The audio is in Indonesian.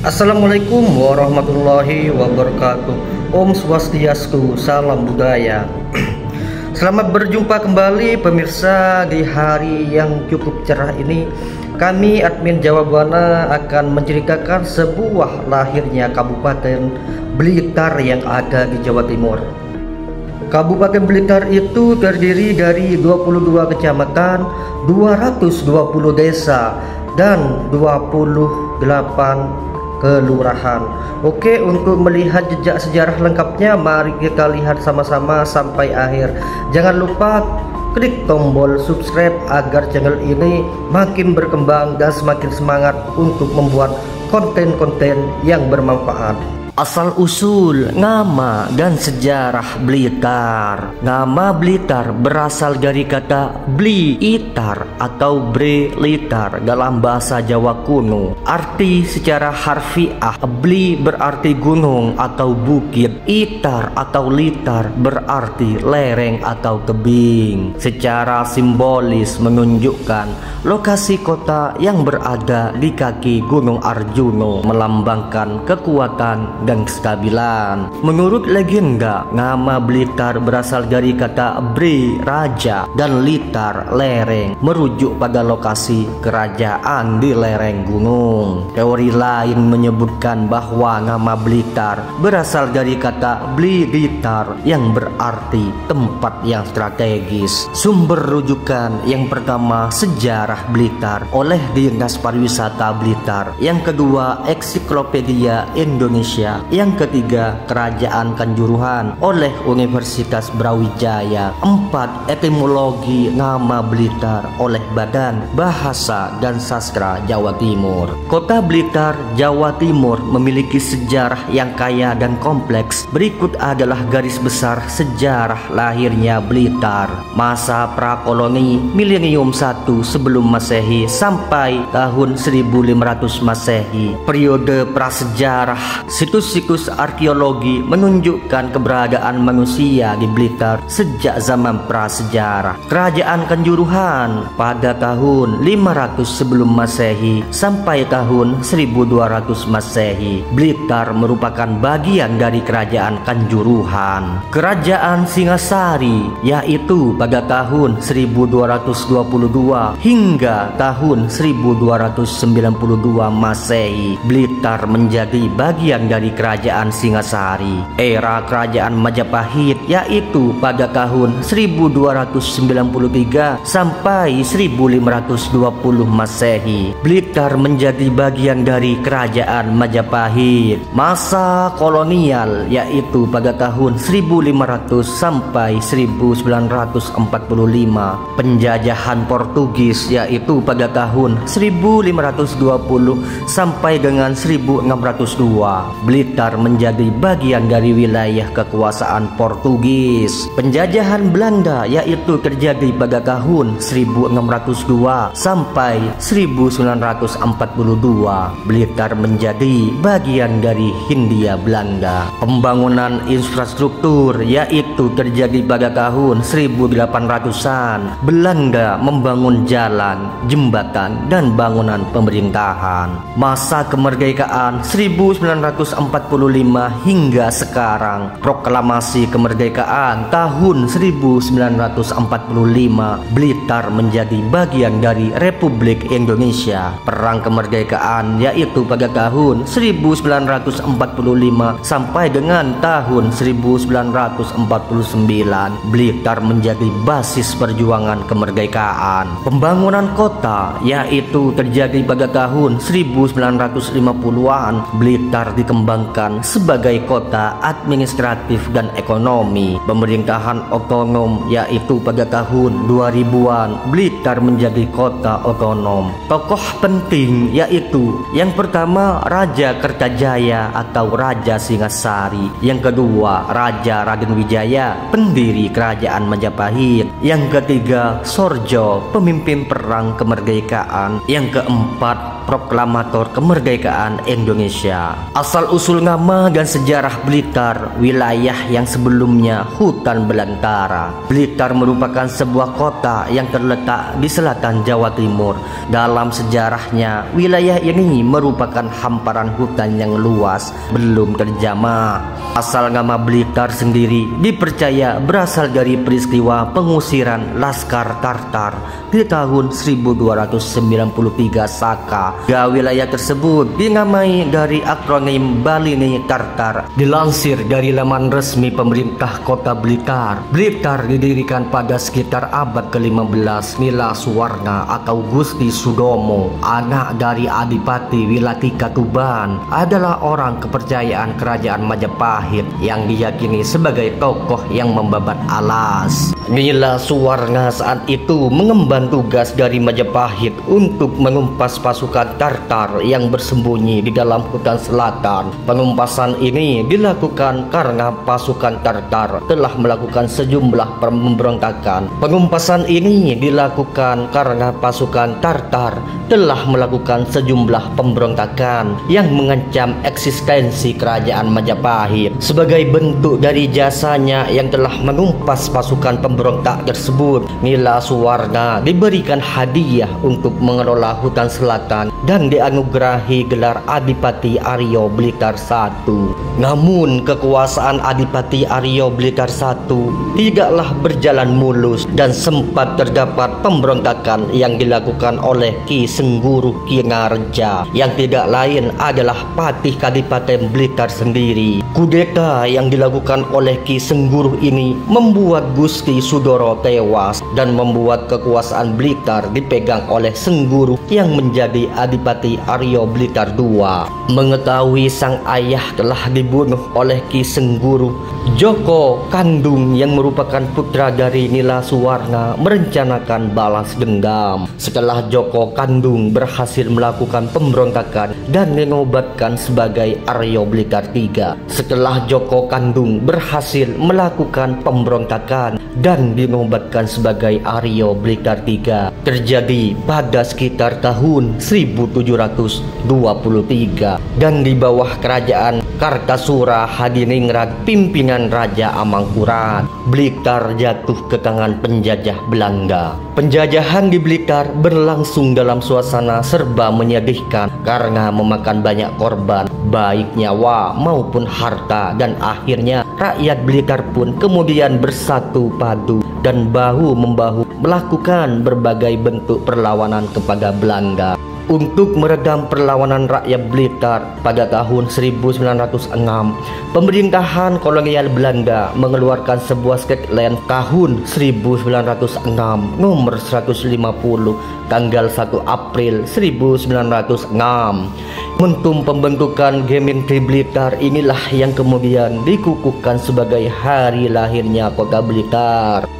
Assalamualaikum warahmatullahi wabarakatuh. Om Swastiastu, salam budaya. Selamat berjumpa kembali pemirsa di hari yang cukup cerah ini. Kami admin Jawa Buana akan menceritakan sebuah lahirnya Kabupaten Blitar yang ada di Jawa Timur. Kabupaten Blitar itu terdiri dari 22 kecamatan, 220 desa, dan 28 kelurahan. Oke, untuk melihat jejak sejarah lengkapnya, mari kita lihat sama-sama sampai akhir. Jangan lupa klik tombol subscribe agar channel ini makin berkembang dan semakin semangat untuk membuat konten-konten yang bermanfaat. Asal usul nama dan sejarah Blitar. Nama Blitar berasal dari kata Blitar atau Brelitar dalam bahasa Jawa kuno. Arti secara harfiah, Bli berarti gunung atau bukit, Itar atau litar berarti lereng atau tebing. Secara simbolis menunjukkan lokasi kota yang berada di kaki Gunung Arjuno, melambangkan kekuatan dan kestabilan. Menurut legenda, nama Blitar berasal dari kata Bre, raja, dan litar, lereng, merujuk pada lokasi kerajaan di lereng gunung. Teori lain menyebutkan bahwa nama Blitar berasal dari kata Blitar yang berarti tempat yang strategis. Sumber rujukan yang pertama, sejarah Blitar oleh Dinas Pariwisata Blitar. Yang kedua, Ensiklopedia Indonesia. Yang ketiga, Kerajaan Kanjuruhan oleh Universitas Brawijaya. 4. Etimologi nama Blitar oleh Badan Bahasa dan Sastra Jawa Timur. Kota Blitar, Jawa Timur memiliki sejarah yang kaya dan kompleks. Berikut adalah garis besar sejarah lahirnya Blitar. Masa prakoloni milenium 1 sebelum Masehi sampai tahun 1500 Masehi. Periode prasejarah. Situs arkeologi menunjukkan keberadaan manusia di Blitar sejak zaman prasejarah. Kerajaan Kanjuruhan pada tahun 500 sebelum Masehi sampai tahun 1200 Masehi. Blitar merupakan bagian dari Kerajaan Kanjuruhan. Kerajaan Singasari yaitu pada tahun 1222 hingga tahun 1292 Masehi. Blitar menjadi bagian dari Kerajaan Singasari. Era Kerajaan Majapahit yaitu pada tahun 1293 sampai 1520 Masehi. Blitar menjadi bagian dari Kerajaan Majapahit. Masa kolonial yaitu pada tahun 1500 sampai 1945. Penjajahan Portugis yaitu pada tahun 1520 sampai dengan 1602. Blitar menjadi bagian dari wilayah kekuasaan Portugis. Penjajahan Belanda yaitu terjadi pada tahun 1602 sampai 1942. Blitar menjadi bagian dari Hindia Belanda. Pembangunan infrastruktur yaitu terjadi pada tahun 1800-an. Belanda membangun jalan, jembatan, dan bangunan pemerintahan. Masa kemerdekaan 1945 hingga sekarang. Proklamasi kemerdekaan tahun 1945. Blitar menjadi bagian dari Republik Indonesia. Perang kemerdekaan yaitu pada tahun 1945 sampai dengan tahun 1949. Blitar menjadi basis perjuangan kemerdekaan. Pembangunan kota yaitu terjadi pada tahun 1950-an. Blitar dikembangkan sebagai kota administratif dan ekonomi. Pemerintahan otonom yaitu pada tahun 2000-an. Blitar menjadi kota otonom. Tokoh penting yaitu yang pertama Raja Kertajaya atau Raja Singasari. Yang kedua Raja Raden Wijaya, pendiri Kerajaan Majapahit. Yang ketiga Sorjo, pemimpin perang kemerdekaan. Yang keempat proklamator kemerdekaan Indonesia. Asal-usul nama dan sejarah Blitar, wilayah yang sebelumnya hutan belantara. Blitar merupakan sebuah kota yang terletak di selatan Jawa Timur. Dalam sejarahnya, wilayah ini merupakan hamparan hutan yang luas, belum terjamah. Asal nama Blitar sendiri dipercaya berasal dari peristiwa pengusiran Laskar Tartar di tahun 1293 Saka. Wilayah tersebut dinamai dari akronim Balini Tartar. Dilansir dari laman resmi pemerintah kota Blitar, Blitar didirikan pada sekitar abad ke-15. Nila Suwarna atau Gusti Sudomo, anak dari Adipati Wilatika Tuban, adalah orang kepercayaan kerajaan Majapahit yang diyakini sebagai tokoh yang membabat alas. Nila Suwarna saat itu mengemban tugas dari Majapahit untuk mengumpas pasukan Tartar yang bersembunyi di dalam hutan selatan. Pengumpasan ini dilakukan karena pasukan Tartar telah melakukan sejumlah pemberontakan. Pengumpasan ini dilakukan karena pasukan Tartar telah melakukan sejumlah pemberontakan yang mengancam eksistensi kerajaan Majapahit. Sebagai bentuk dari jasanya yang telah mengumpas pasukan pemberontak tersebut, Nila Suwarna diberikan hadiah untuk mengelola hutan selatan dan dianugerahi gelar Adipati Aryo Blitar I. Namun kekuasaan Adipati Aryo Blitar I tidaklah berjalan mulus dan sempat terdapat pemberontakan yang dilakukan oleh Ki Sengguru Kingarja yang tidak lain adalah Patih Kadipaten Blitar sendiri. Kudeta yang dilakukan oleh Ki Sengguru ini membuat Gusti Sudoro tewas dan membuat kekuasaan Blitar dipegang oleh Sengguru yang menjadi Adipati Aryo Blitar II. Mengetahui sang ayah telah dibunuh oleh Ki Sengguru, Joko Kandung yang merupakan putra dari Nila Suwarna merencanakan balas dendam. Setelah Joko Kandung berhasil melakukan pemberontakan dan dinobatkan sebagai Aryo Blitar III. Setelah Joko Kandung berhasil melakukan pemberontakan dan dinobatkan sebagai Aryo Blitar III, terjadi pada sekitar tahun 1723 dan di bawah kerajaan Kartasura Hadiningrat pimpinan Raja Amangkurat, Blitar jatuh ke tangan penjajah Belanda. Penjajahan di Blitar berlangsung dalam suasana serba menyedihkan karena memakan banyak korban, baik nyawa maupun harta, dan akhirnya rakyat Blitar pun kemudian bersatu padu dan bahu-membahu melakukan berbagai bentuk perlawanan kepada Belanda. Untuk meredam perlawanan rakyat Blitar pada tahun 1906, pemerintahan kolonial Belanda mengeluarkan sebuah Statement tahun 1906 nomor 150 tanggal 1 April 1906. Momentum pembentukan Gemeente Blitar inilah yang kemudian dikukuhkan sebagai hari lahirnya kota Blitar.